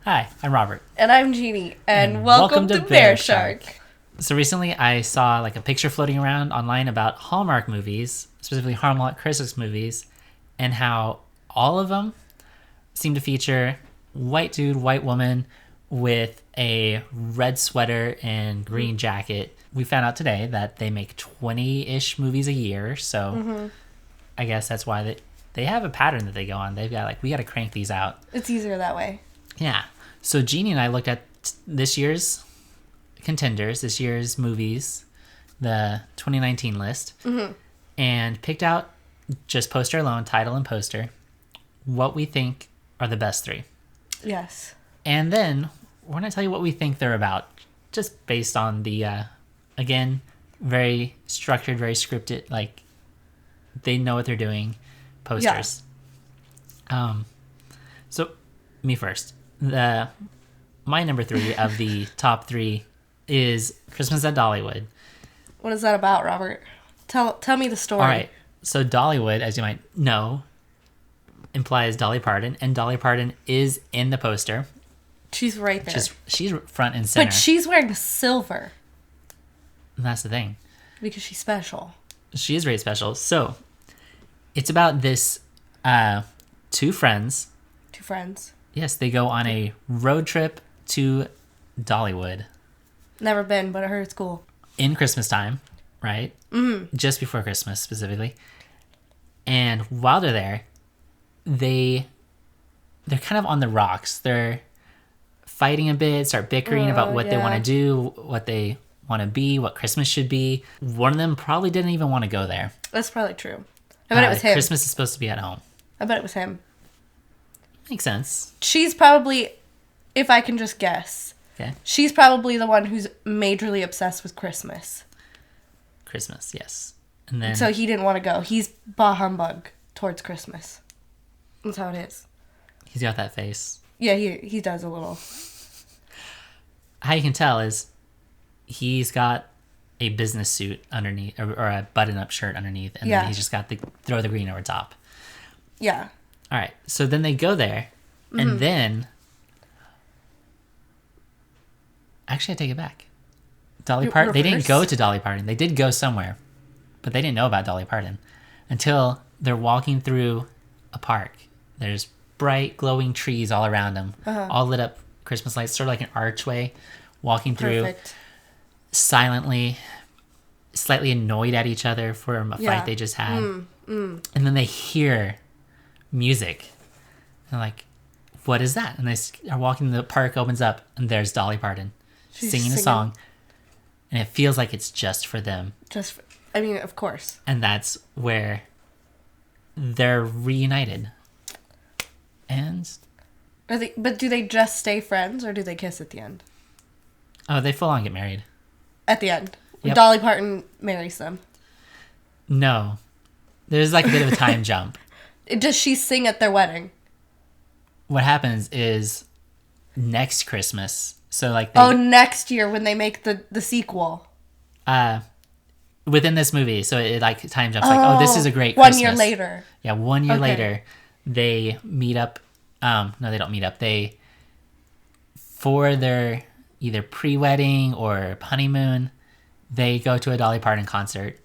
Hi, I'm Robert. And I'm Jeannie, and welcome to Bear Shark. So recently I saw like a picture floating around online about Hallmark movies, specifically Hallmark Christmas movies, and how all of them seem to feature white dude, white woman with a red sweater and green jacket. We found out today that they make 20-ish movies a year, so I guess that's why they have a pattern that they go on. They've got like, we got to crank these out. It's easier that way. Yeah. So Jeannie and I looked at this year's contenders, this year's movies, the 2019 list, and picked out, just poster alone, title and poster, what we think are the best three. Yes. And then we're going to tell you what we think they're about, just based on the, again, very structured, very scripted, like they know what they're doing, posters. Yeah. So me first. My number 3 of the top 3 is Christmas at Dollywood. What is that about, Robert? Tell me the story. All right. So Dollywood, as you might know, implies Dolly Parton, and Dolly Parton is in the poster. She's right there. She's front and center. But she's wearing silver. And that's the thing. Because she's special. She is very special. So it's about this two friends. Two friends. Yes, they go on a road trip to Dollywood. Never been, but I heard it's cool. In Christmas time, right? Mm-hmm. Just before Christmas, specifically. And while they're there, they're kind of on the rocks. They're fighting a bit, start bickering about what they want to do, what they want to be, what Christmas should be. One of them probably didn't even want to go there. That's probably true. I bet it was him. Christmas is supposed to be at home. I bet it was him. Makes sense. She's probably, if I can just guess, she's probably the one who's majorly obsessed with Christmas. Christmas, yes. And then so he didn't want to go. He's bah humbug towards Christmas. That's how it is. He's got that face. Yeah, he does a little. How you can tell is he's got a business suit underneath, or a button-up shirt underneath, and then he's just got throw the green over top. Yeah. All right, so then they go there, and then... Actually, I take it back. Dolly Parton, they didn't go to Dolly Parton. They did go somewhere, but they didn't know about Dolly Parton until they're walking through a park. There's bright, glowing trees all around them, all lit up Christmas lights, sort of like an archway, walking through silently, slightly annoyed at each other for a fight they just had. And then they hear music. And they're like, what is that? And they are walking, the park opens up, and there's Dolly Parton singing a song. And it feels like it's just for them. Of course. And that's where they're reunited. And... But do they just stay friends, or do they kiss at the end? Oh, they full on get married. At the end. When Dolly Parton marries them. No. There's like a bit of a time jump. Does she sing at their wedding? What happens is next Christmas. So like next year when they make the sequel. Within this movie, so it like time jumps like, this is a great Christmas. 1 year later. Yeah, 1 year later they meet up. No, they don't meet up. For their either pre-wedding or honeymoon, they go to a Dolly Parton concert.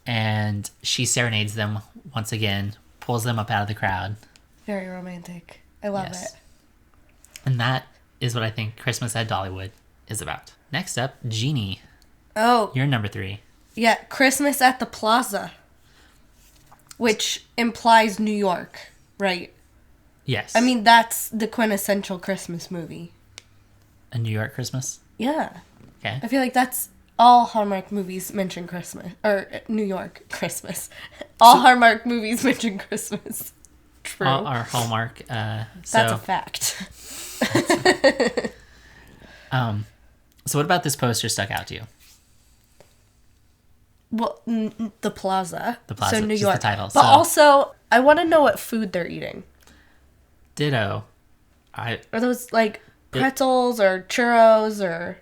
And she serenades them once again, pulls them up out of the crowd. Very romantic. I love it. And that is what I think Christmas at Dollywood is about. Next up, Jeannie. Oh. You're number 3. Yeah, Christmas at the Plaza. Which implies New York, right? Yes. I mean, that's the quintessential Christmas movie. A New York Christmas? Yeah. Okay. I feel like that's... All Hallmark movies mention Christmas. Or New York Christmas. All Hallmark movies mention Christmas. True. All our Hallmark. That's a fact. So what about this poster stuck out to you? Well, the Plaza. The Plaza, so New just York. the title. But also, I want to know what food they're eating. Ditto. Are those like pretzels or churros or...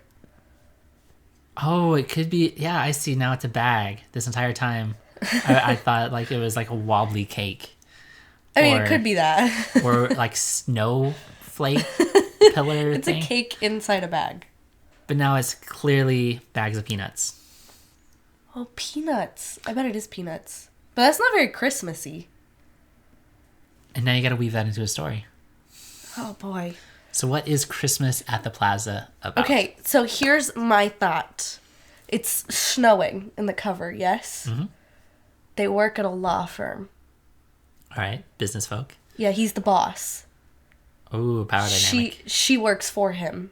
Oh, it could be. Yeah, I see. Now it's a bag. This entire time, I thought like it was like a wobbly cake. I mean, it could be that. Or like snowflake pillar It's thing. a cake inside a bag. But now it's clearly bags of peanuts. Oh, peanuts. I bet it is peanuts. But that's not very Christmassy. And now you got to weave that into a story. Oh, boy. So what is Christmas at the Plaza about? Okay, so here's my thought. It's snowing in the cover, yes? Mm-hmm. They work at a law firm. All right, business folk. Yeah, he's the boss. Ooh, power dynamic. She works for him.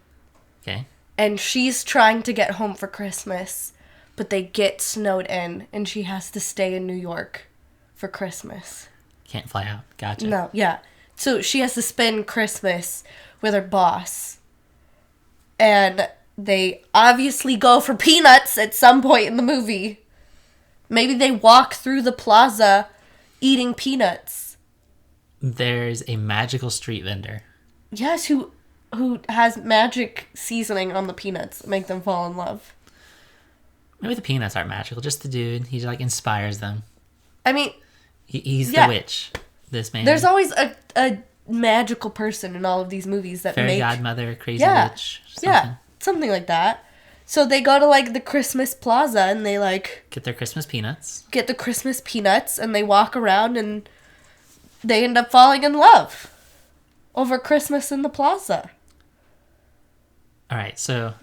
Okay. And she's trying to get home for Christmas, but they get snowed in, and she has to stay in New York for Christmas. Can't fly out. Gotcha. No, yeah. So she has to spend Christmas with her boss. And they obviously go for peanuts at some point in the movie. Maybe they walk through the plaza eating peanuts. There's a magical street vendor. Yes, who has magic seasoning on the peanuts that make them fall in love. Maybe the peanuts aren't magical. Just the dude. He like inspires them. I mean, He's yeah. the witch. This man. There's always a magical person in all of these movies that Fairy make... godmother, crazy Yeah, witch. Something. yeah, something like that. So they go to, like, the Christmas plaza, and they, like... Get their Christmas peanuts. Get the Christmas peanuts, and they walk around, and they end up falling in love over Christmas in the plaza. All right, so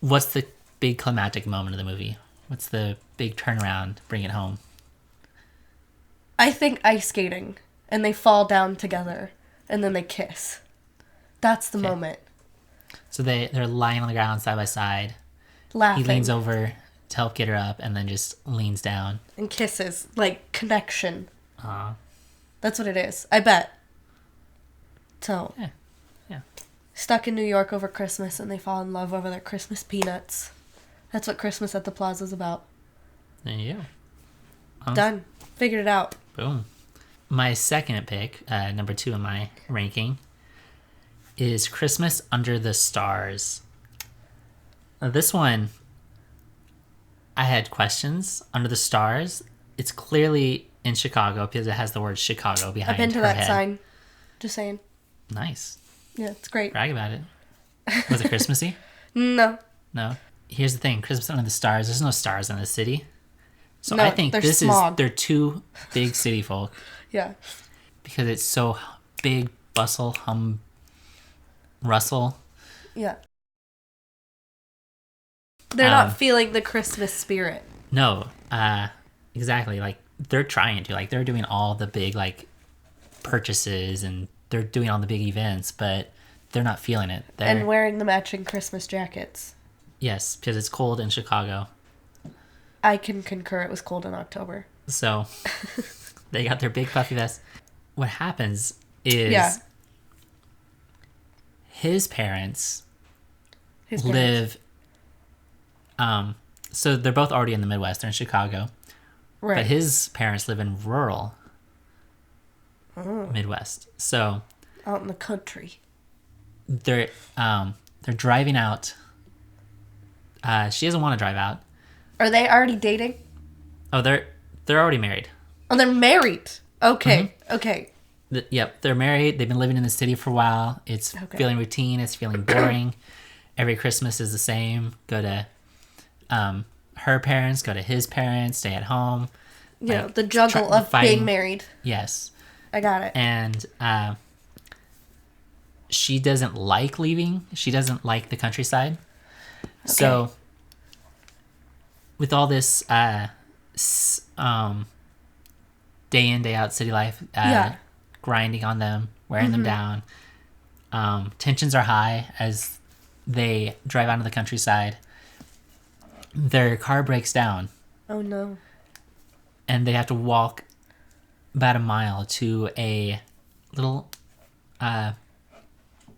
what's the big climactic moment of the movie? What's the big turnaround, bring it home? I think ice skating, and they fall down together, and then they kiss. That's the moment. So they're lying on the ground side by side. Laughing. He leans over to help get her up and then just leans down. And kisses. Like, connection. Aw. That's what it is. I bet. So. Yeah. Stuck in New York over Christmas, and they fall in love over their Christmas peanuts. That's what Christmas at the Plaza's about. There you go. Done. Figured it out. Boom. My second pick, number 2 in my ranking, is Christmas Under the Stars. Now, this one, I had questions. Under the Stars, it's clearly in Chicago because it has the word Chicago behind I've been to her that head. sign. Just saying. Nice. Yeah, it's great. Brag about it. Was it Christmassy? No. No. Here's the thing. Christmas Under the Stars, there's no stars in the city. So No, I think there's smog. they're two big city folk Yeah. because it's so big, bustle, rustle. Yeah. They're not feeling the Christmas spirit. No, exactly. Like they're trying to, like they're doing all the big like purchases and they're doing all the big events, but they're not feeling it. And wearing the matching Christmas jackets. Yes, because it's cold in Chicago. I can concur it was cold in October. So they got their big puffy vests. What happens is his parents live. So they're both already in the Midwest. They're in Chicago. Right. But his parents live in rural Midwest. So out in the country. they're driving out. She doesn't want to drive out. Are they already dating? Oh, they're already married. Oh, they're married. Okay. Mm-hmm. Okay. Yep, they're married. They've been living in the city for a while. It's feeling routine. It's feeling boring. Every Christmas is the same. Go to her parents, go to his parents, stay at home. Yeah, like, the juggle of fighting. being married. Yes. I got it. And she doesn't like leaving. She doesn't like the countryside. Okay. So with all this day in, day out city life, grinding on them, wearing them down, tensions are high as they drive out of the countryside. Their car breaks down. Oh, no. And they have to walk about a mile to a little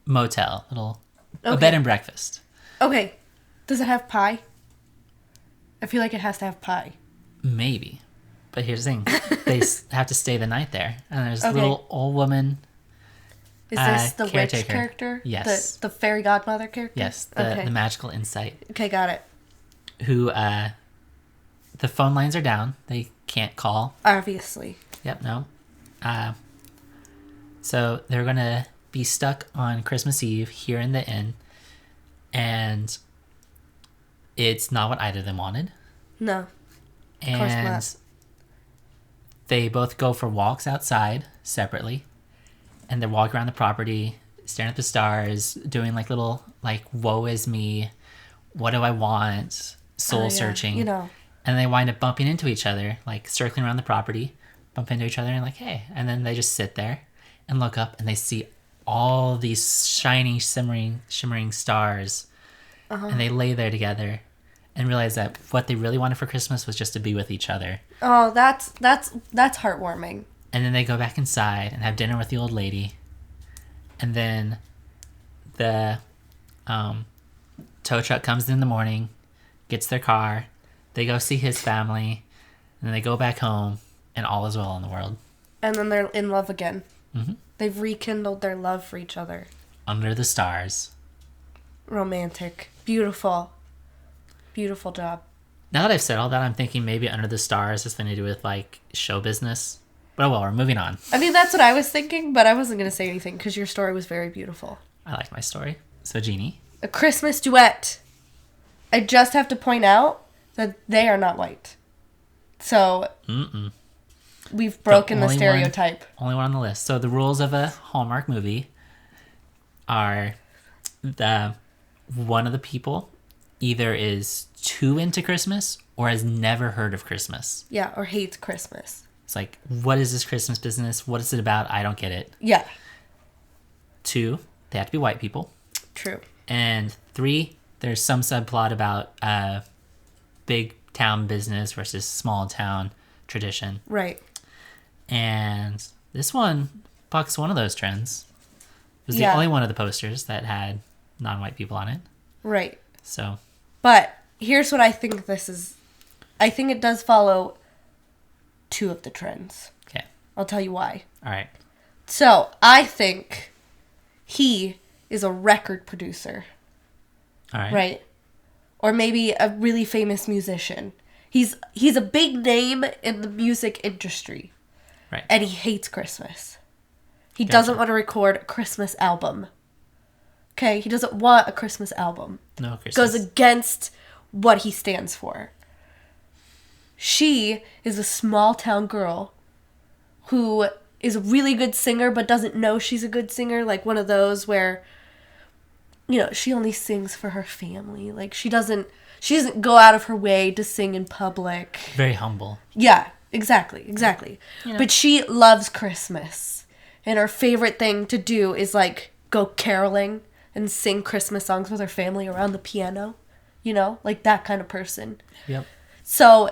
motel, a bed and breakfast. Okay. Does it have pie? I feel like it has to have pie. Maybe. But here's the thing. They have to stay the night there. And there's a little old woman. Is this the caretaker. witch character? Yes. The fairy godmother character? Yes. The magical insight. Okay, got it. Who, the phone lines are down. They can't call. Obviously. Yep, no. So they're going to be stuck on Christmas Eve here in the inn, and it's not what either of them wanted. No. Of course And not. they both go for walks outside separately, and they walk around the property, staring at the stars, doing like little like woe is me, what do I want, soul searching. You know. And they wind up bumping into each other, like circling around the property, bump into each other and like, hey. And then they just sit there and look up and they see all these shiny, shimmering stars. And they lay there together and realize that what they really wanted for Christmas was just to be with each other. Oh, that's heartwarming. And then they go back inside and have dinner with the old lady. And then the tow truck comes in the morning, gets their car. They go see his family. And then they go back home. And all is well in the world. And then they're in love again. Mm-hmm. They've rekindled their love for each other. Under the stars. Romantic. Beautiful. Beautiful job. Now that I've said all that, I'm thinking maybe Under the Stars has something to do with like show business. But oh well, we're moving on. I mean, that's what I was thinking, but I wasn't going to say anything because your story was very beautiful. I like my story. So Jeannie. A Christmas duet. I just have to point out that they are not white. So we've broken the stereotype. Only one on the list. So the rules of a Hallmark movie are one of the people either is too into Christmas or has never heard of Christmas. Yeah, or hates Christmas. It's like, what is this Christmas business? What is it about? I don't get it. Yeah. 2, they have to be white people. True. And 3, there's some subplot about big town business versus small town tradition. Right. And this one bucks one of those trends. It was the only one of the posters that had non-white people on it. Right. So. But here's what I think this is. I think it does follow 2 of the trends. Okay. I'll tell you why. All right. So I think he is a record producer. All right. Right. Or maybe a really famous musician. He's a big name in the music industry. Right. And he hates Christmas. He doesn't want to record a Christmas album. Okay? He doesn't want a Christmas album. No Christmas. Goes against what he stands for. She is a small town girl who is a really good singer but doesn't know she's a good singer. Like one of those where, you know, she only sings for her family. Like she doesn't go out of her way to sing in public. Very humble. Yeah, exactly. You know. But she loves Christmas. And her favorite thing to do is like go caroling and sing Christmas songs with her family around the piano. You know, like that kind of person. Yep. So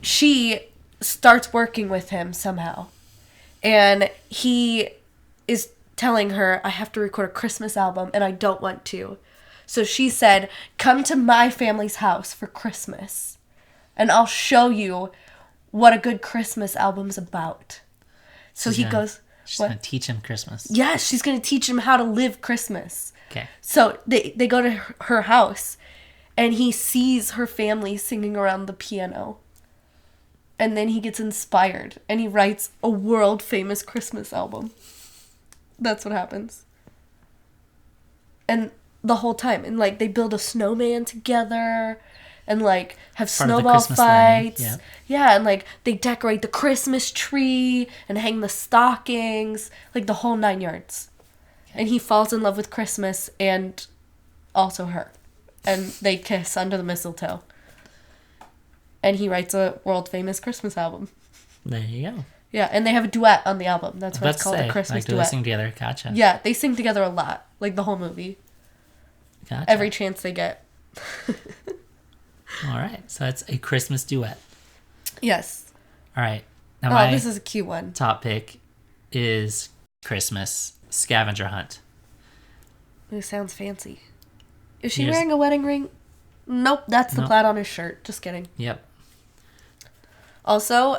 she starts working with him somehow. And he is telling her, I have to record a Christmas album and I don't want to. So she said, come to my family's house for Christmas and I'll show you what a good Christmas album's about. So he goes, she's going to teach him Christmas. Yes, she's going to teach him how to live Christmas. Okay. So they go to her house and he sees her family singing around the piano. And then he gets inspired and he writes a world famous Christmas album. That's what happens. And the whole time. And like they build a snowman together and like have snowball fights. Yeah, and like they decorate the Christmas tree and hang the stockings. Like the whole 9 yards. Okay. And he falls in love with Christmas and also her. And they kiss under the mistletoe. And he writes a world famous Christmas album. There you go. Yeah, and they have a duet on the album. That's what it's called, a Christmas duet. duet. They sing together. Gotcha. Yeah, they sing together a lot. Like the whole movie. Gotcha. Every chance they get. All right. So that's a Christmas duet. Yes. All right. Now this is a cute one. Top pick is Christmas scavenger hunt. It sounds fancy. Is she wearing a wedding ring? Nope, that's the plaid on his shirt. Just kidding. Yep. Also,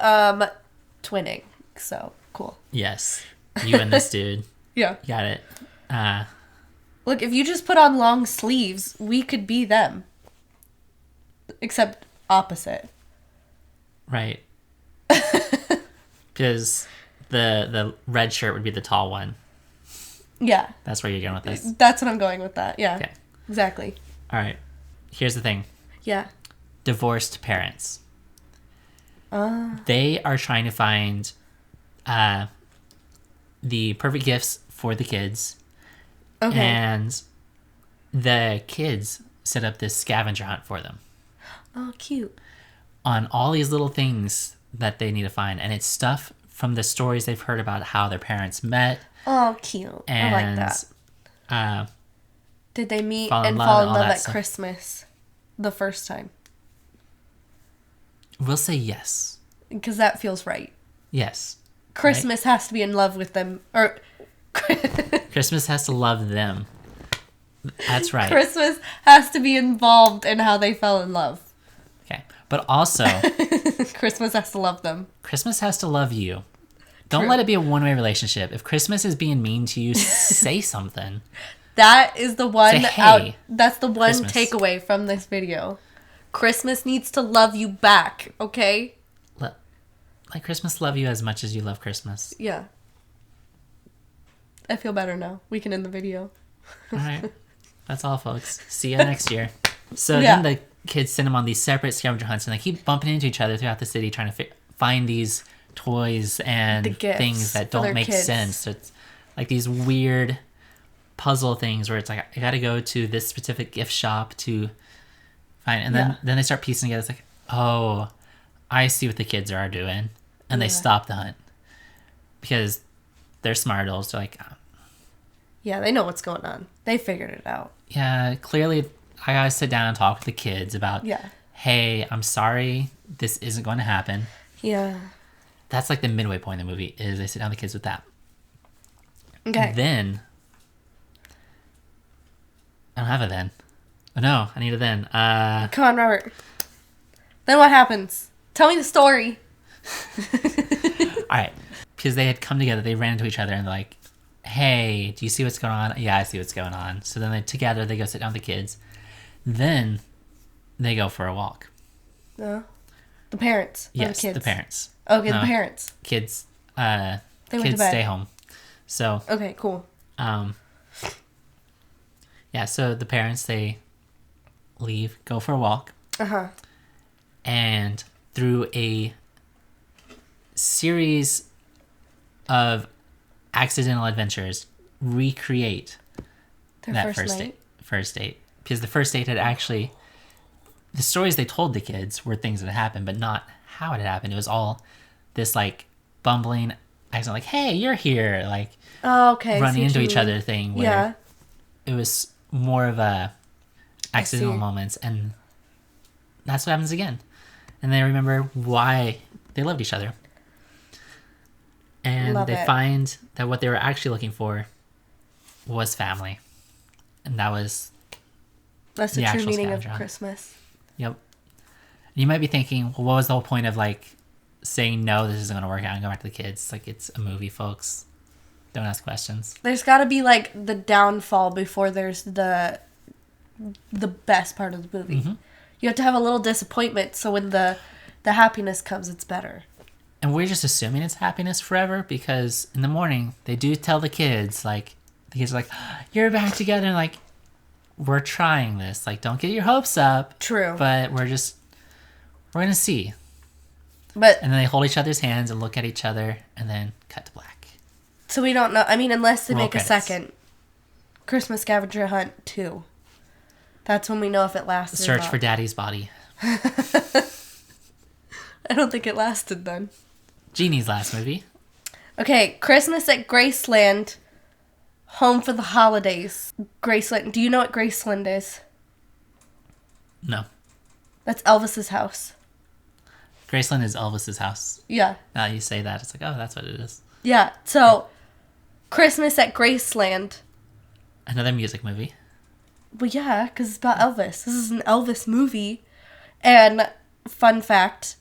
twinning. So, cool. Yes. You and this dude. Yeah. Got it. Look, if you just put on long sleeves, we could be them. Except opposite. Right. Because The red shirt would be the tall one. Yeah. That's where you're going with this. That's what I'm going with that. Yeah. Okay. Exactly. All right. Here's the thing. Yeah. Divorced parents. They are trying to find the perfect gifts for the kids. Okay. And the kids set up this scavenger hunt for them. Oh, cute. On all these little things that they need to find. And it's stuff from the stories they've heard about how their parents met. Oh, cute. And, I like that. Did they meet fall in and fall in love love at stuff. Christmas the first time? We'll say yes. Because that feels right. Yes. Christmas has to be in love with them. Or Christmas has to love them. That's right. Christmas has to be involved in how they fell in love. Okay. But also, Christmas has to love them. Christmas has to love you. Don't True. let it be a one-way relationship. If Christmas is being mean to you, say something. That is the one Say, "Hey, that's the one Christmas." takeaway from this video. Christmas needs to love you back, okay? Let Christmas love you as much as you love Christmas. Yeah. I feel better now. We can end the video. All right. That's all, folks. See you next year. So Yeah. then the kids send them on these separate scavenger hunts, and they keep bumping into each other throughout the city trying to find these toys and The gifts things that for their don't make kids. sense. So it's like these weird puzzle things where it's like, I got to go to this specific gift shop to find, and then they start piecing together. It's like, oh, I see what the kids are doing, and they stop the hunt because they're smart adults. They're like, Yeah, they know what's going on. They figured it out. yeah, clearly I gotta sit down and talk with the kids about, Yeah. hey, I'm sorry, this isn't going to happen. Yeah. That's like the midway point of the movie, is they sit down with the kids with that. Okay. Then, I don't have a then. Oh no, I need a then. Come on, Robert. Then what happens? Tell me the story. All right, because they had come together, they ran into each other and they're like, hey, do you see what's going on? Yeah, I see what's going on. So then together they go sit down with the kids. Then they go for a walk. No. The parents. Or Yes, the kids. the parents. Okay, No, the parents. Kids. They went to Kids bed. stay home. So Okay, cool. yeah. So the parents, they leave, go for a walk, Uh-huh. and through a series of accidental adventures, recreate Their that first first night. date. First date, because the first date had actually, the stories they told the kids were things that had happened, but not how it had happened. It was all this like bumbling accident, like, hey, you're here, like Oh, okay. I see running what into you each mean. other thing, where Yeah. it was more of a accidental see. moments, and that's what happens again. And they remember why they loved each other, and Love they it. find that what they were actually looking for was family, and that was That's the the true actual meaning of scavenger hunt. Christmas. Yep. You might be thinking, well, what was the whole point of like saying no, this isn't going to work out, and go back to the kids? It's like, it's a movie, folks. Don't ask questions. There's got to be like the downfall before there's the best part of the movie. Mm-hmm. You have to have a little disappointment so when the happiness comes, it's better. And we're just assuming it's happiness forever, because in the morning they do tell the kids, like, the kids are like, you're back together, and like, we're trying this, like, don't get your hopes up. True. But we're gonna see. But And then they hold each other's hands and look at each other, and then cut to black. so we don't know. I mean, unless they Roll make a credits. second Christmas Scavenger Hunt 2. That's when we know if it lasted. or Search not. for Daddy's body. I don't think it lasted then. Jeannie's last movie. Okay, Christmas at Graceland. Home for the holidays. Graceland. Do you know what Graceland is? No. That's Elvis's house. Graceland is Elvis's house. Yeah. Now you say that, it's like, oh, that's what it is. Yeah. So, Christmas at Graceland. Another music movie. Well, yeah, because it's about Elvis. This is an Elvis movie. And, fun fact.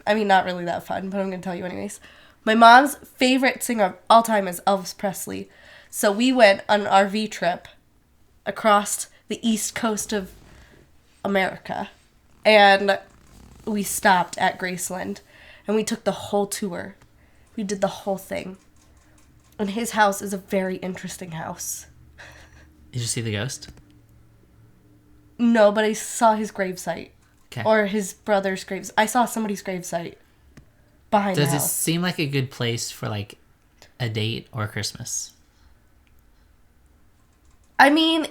I mean, not really that fun, but I'm going to tell you anyways. My mom's favorite singer of all time is Elvis Presley. So we went on an RV trip across the east coast of America. And we stopped at Graceland. And we took the whole tour. We did the whole thing. And his house is a very interesting house. Did you see the ghost? No, but I saw his gravesite. Okay. Or his brother's graves. I saw somebody's gravesite behind the house. Does it seem like a good place for, like, a date or Christmas? I mean,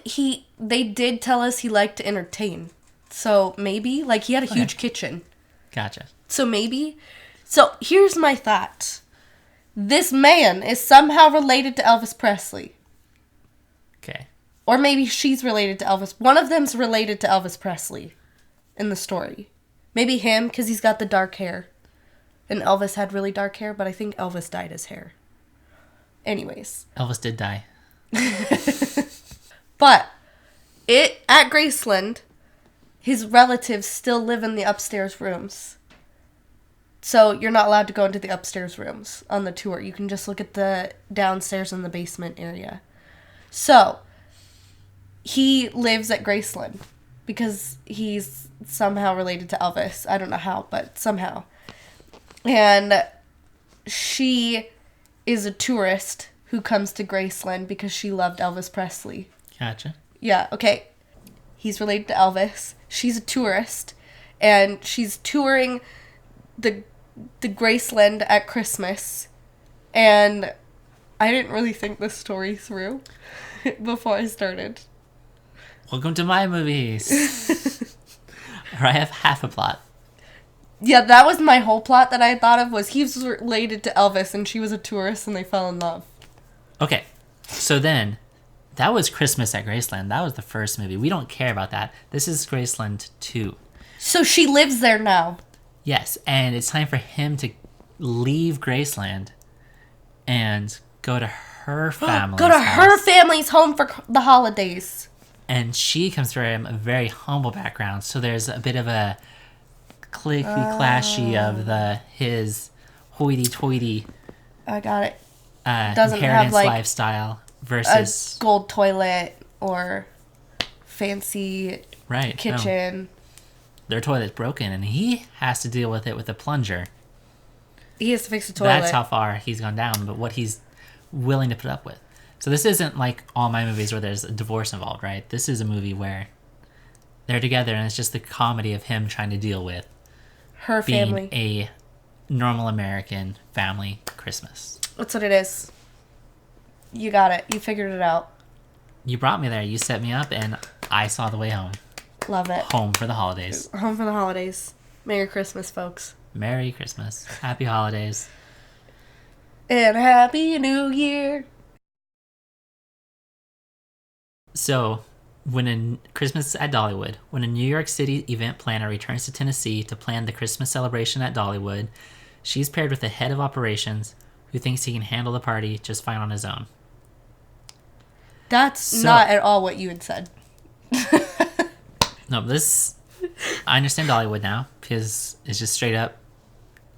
they did tell us he liked to entertain. So maybe, like, he had a huge kitchen. Gotcha. So maybe. So here's my thought. This man is somehow related to Elvis Presley. Okay. Or maybe she's related to Elvis. One of them's related to Elvis Presley in the story. Maybe him, because he's got the dark hair. And Elvis had really dark hair, but I think Elvis dyed his hair. Anyways. Elvis did die. But at Graceland, his relatives still live in the upstairs rooms. So you're not allowed to go into the upstairs rooms on the tour. You can just look at the downstairs in the basement area. So he lives at Graceland because he's somehow related to Elvis. I don't know how, but somehow. And she is a tourist who comes to Graceland because she loved Elvis Presley. Gotcha. Yeah, okay. He's related to Elvis. She's a tourist, and she's touring the Graceland at Christmas. And I didn't really think this story through before I started. Welcome to my movies. Or I have half a plot. Yeah, that was my whole plot that I thought of, was he was related to Elvis and she was a tourist and they fell in love. Okay, so then, that was Christmas at Graceland. That was the first movie. We don't care about that. This is Graceland 2. So she lives there now. Yes, and it's time for him to leave Graceland and go to her family's Go to house. her family's home for the holidays. And she comes from a very humble background, so there's a bit of a clicky-clashy of his hoity-toity I got it. Doesn't inheritance have, like, lifestyle versus a gold toilet or fancy kitchen. No. Their toilet's broken, and he has to deal with it with a plunger. He has to fix the toilet. That's how far he's gone down, but what he's willing to put up with. So this isn't like all my movies where there's a divorce involved, right? This is a movie where they're together, and it's just the comedy of him trying to deal with her family, being a normal American family Christmas. That's what it is. You got it. You figured it out. You brought me there. You set me up, and I saw the way home. Love it. Home for the holidays. Home for the holidays. Merry Christmas, folks. Merry Christmas. Happy holidays. And Happy New Year. So, Christmas at Dollywood, when a New York City event planner returns to Tennessee to plan the Christmas celebration at Dollywood, she's paired with the head of operations who thinks he can handle the party just fine on his own. That's not at all what you had said. No, I understand Dollywood now because it's just straight up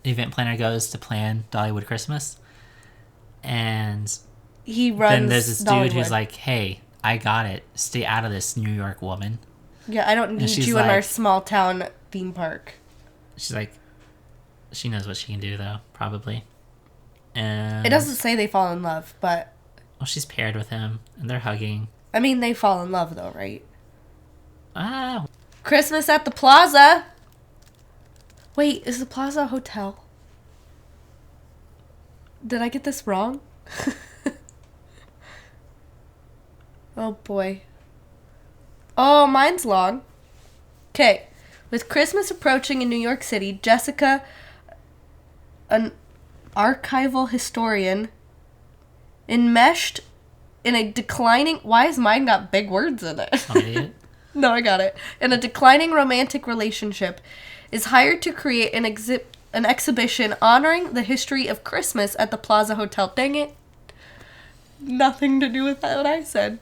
event planner goes to plan Dollywood Christmas. And he runs then there's this Dollywood. dude who's like, hey, I got it. Stay out of this, New York woman. Yeah, I don't need you in our small town theme park. She's like, she knows what she can do, though, probably. And it doesn't say they fall in love, but... Well, she's paired with him, and they're hugging. I mean, they fall in love, though, right? Ah. Christmas at the Plaza. Wait, is the Plaza a hotel? Did I get this wrong? Oh, boy. Oh, mine's long. Okay. With Christmas approaching in New York City, Jessica, an archival historian, enmeshed in a declining... Why has mine got big words in it? Oh, idiot. No, I got it. In a declining romantic relationship, is hired to create an exhibition honoring the history of Christmas at the Plaza Hotel. Dang it. Nothing to do with that what I said.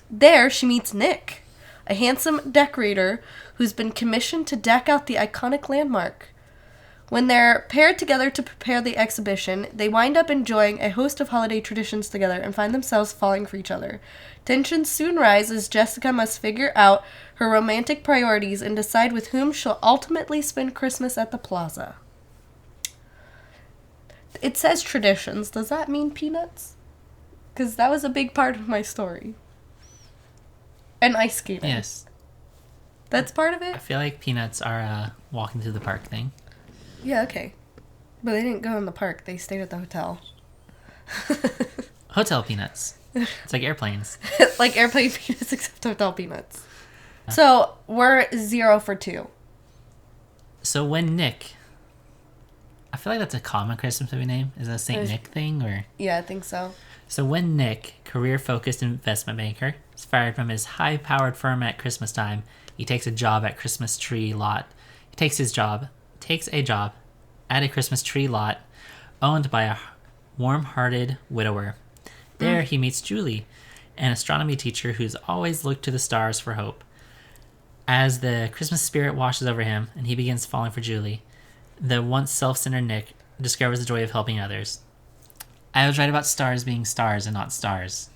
There, she meets Nick, a handsome decorator who's been commissioned to deck out the iconic landmark. When they're paired together to prepare the exhibition, they wind up enjoying a host of holiday traditions together and find themselves falling for each other. Tensions soon rise as Jessica must figure out her romantic priorities and decide with whom she'll ultimately spend Christmas at the Plaza. it says traditions. Does that mean peanuts? Because that was a big part of my story. And ice skating. Yes. That's part of I it? feel like peanuts are a walking through the park thing. Yeah, okay. But they didn't go in the park. They stayed at the hotel. Hotel peanuts. It's like airplanes. Like airplane peanuts except hotel peanuts. So, we're 0 for 2. So when Nick... I feel like that's a common Christmas movie name. Is that a Saint Nick thing? Or Yeah, I think so. So when Nick, career-focused investment banker, is fired from his high-powered firm at Christmas time, he takes a job at Christmas tree lot. He takes a job at a Christmas tree lot owned by a warm-hearted widower. There he meets Julie, an astronomy teacher who's always looked to the stars for hope. As the Christmas spirit washes over him and he begins falling for Julie, the once self-centered Nick discovers the joy of helping others. I was right about stars being stars and not stars.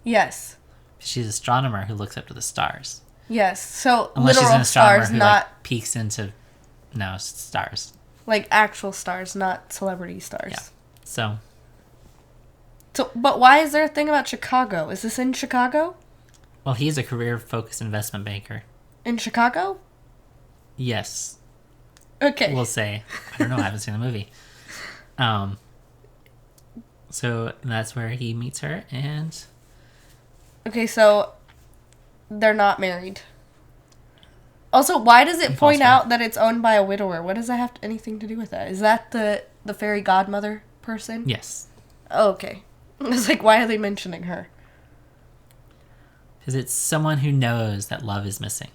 Yes. She's an astronomer who looks up to the stars. Yes. So, Unless she's an literal astronomer stars, who not like peeks into stars. like actual stars, not celebrity stars. Yeah. So, But why is there a thing about Chicago? Is this in Chicago? well, he's a career-focused investment banker. In Chicago? Yes, Okay. we'll say. I don't know. I haven't seen the movie. So that's where he meets her, and Okay, so they're not married. Also, why does it point out that it's owned by a widower? What does that have anything to do with that? Is that the fairy godmother person? yes, Oh, okay. I was like, why are they mentioning her? because it's someone who knows that love is missing.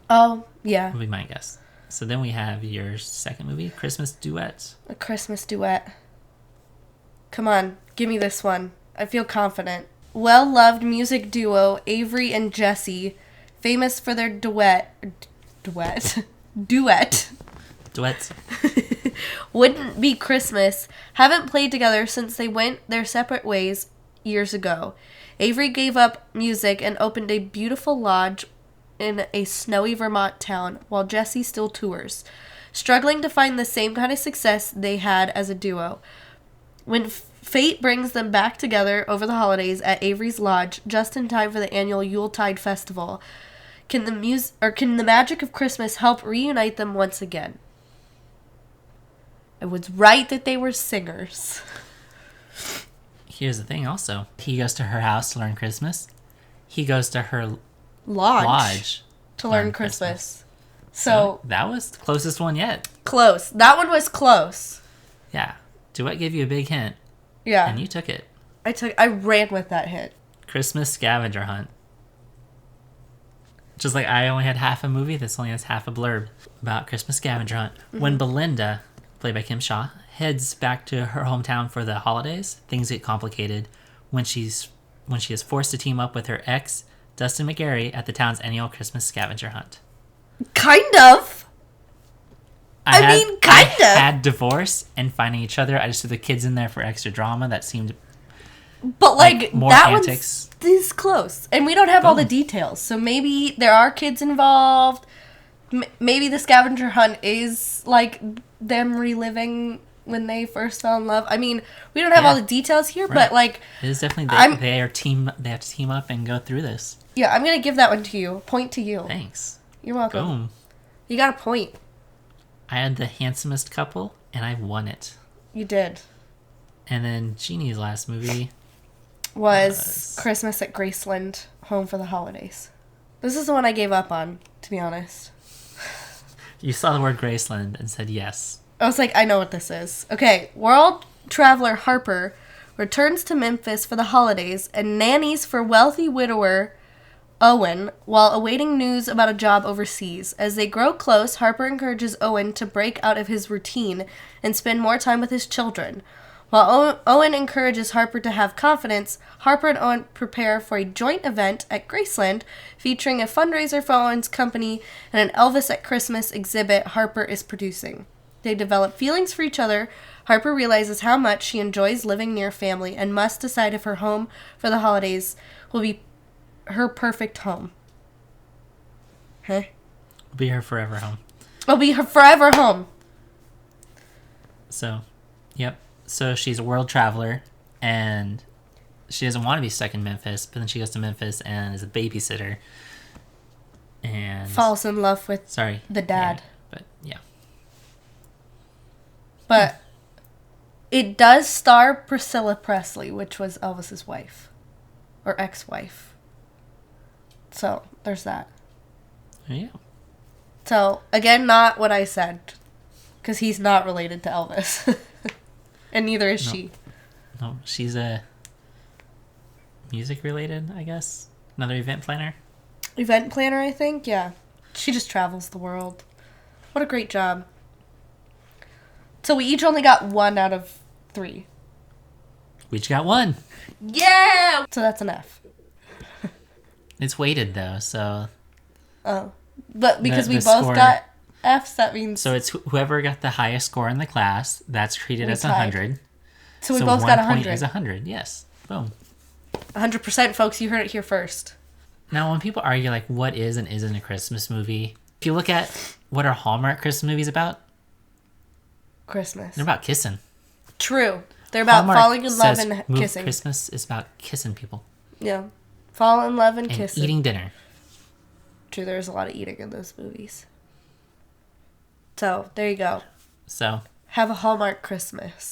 Oh, yeah. Would be my guess. So then we have your second movie, Christmas Duet. A Christmas duet. Come on, give me this one. I feel confident. Well-loved music duo Avery and Jesse, famous for their duet. Duets. Wouldn't Be Christmas, haven't played together since they went their separate ways years ago. Avery gave up music and opened a beautiful lodge in a snowy Vermont town, while Jesse still tours, struggling to find the same kind of success they had as a duo. When fate brings them back together over the holidays at Avery's lodge, just in time for the annual Yuletide festival, can the magic of Christmas help reunite them once again? I was right that they were singers. Here's the thing also. He goes to her house to learn Christmas. He goes to her Lodge to learn Christmas. So that was the closest one yet. close. That one was close. Yeah. Duet gave you a big hint, Yeah. and you took it. I ran with that hint. Christmas scavenger hunt. Just like I only had half a movie, this only has half a blurb about Christmas scavenger hunt. When Belinda, played by Kim Shaw, heads back to her hometown for the holidays, things get complicated when she is forced to team up with her ex, Dustin McGarry, at the town's annual Christmas scavenger hunt. Kind of. I had divorce and finding each other. I just threw the kids in there for extra drama. That seemed But like more that antics. one's this close, and we don't have all the Boom. details. So maybe there are kids involved. Maybe the scavenger hunt is like them reliving when they first fell in love. I mean, we don't have all the details here, Right. but like It is definitely they have to team up and go through this. yeah, I'm gonna give that one to you. Point to you. Thanks. You're welcome. Boom. You got a point. I had the handsomest couple, and I won it. You did. And then Jeannie's last movie Was Christmas at Graceland, Home for the Holidays. This is the one I gave up on, to be honest. You saw the word Graceland and said yes. I was like, I know what this is. Okay, world traveler Harper returns to Memphis for the holidays and nannies for wealthy widower Owen while awaiting news about a job overseas. As they grow close, Harper encourages Owen to break out of his routine and spend more time with his children. While Owen encourages Harper to have confidence, Harper and Owen prepare for a joint event at Graceland featuring a fundraiser for Owen's company and an Elvis at Christmas exhibit Harper is producing. They develop feelings for each other. Harper realizes how much she enjoys living near family and must decide if her home for the holidays will be her perfect home. Huh? Be her forever home. It'll be her forever home. So, yep. So she's a world traveler, and she doesn't want to be stuck in Memphis, but then she goes to Memphis and is a babysitter. And falls in love with the dad. Yeah, but yeah. But it does star Priscilla Presley, which was Elvis's wife. Or ex-wife. So, there's that. Yeah. So, again, not what I said. Because he's not related to Elvis. And neither is she. No, she's a music related, I guess. Another event planner. Event planner, I think? Yeah. She just travels the world. What a great job. So we each only got 1 out of 3. We each got 1. Yeah! So that's an F. It's weighted, though, so... Oh. But because we both score, got Fs, that means... So it's whoever got the highest score in the class, that's treated as 100. So we both got 100. 1 point is 100, yes. Boom. 100%, folks. You heard it here first. Now, when people argue, like, what is and isn't a Christmas movie, if you look at what are Hallmark Christmas movies about... Christmas. They're about kissing. True. They're about Hallmark falling in love and kissing. Christmas is about kissing people. Yeah. Fall in love and kissing. Eating dinner. True, there's a lot of eating in those movies. So, there you go. So. Have a Hallmark Christmas.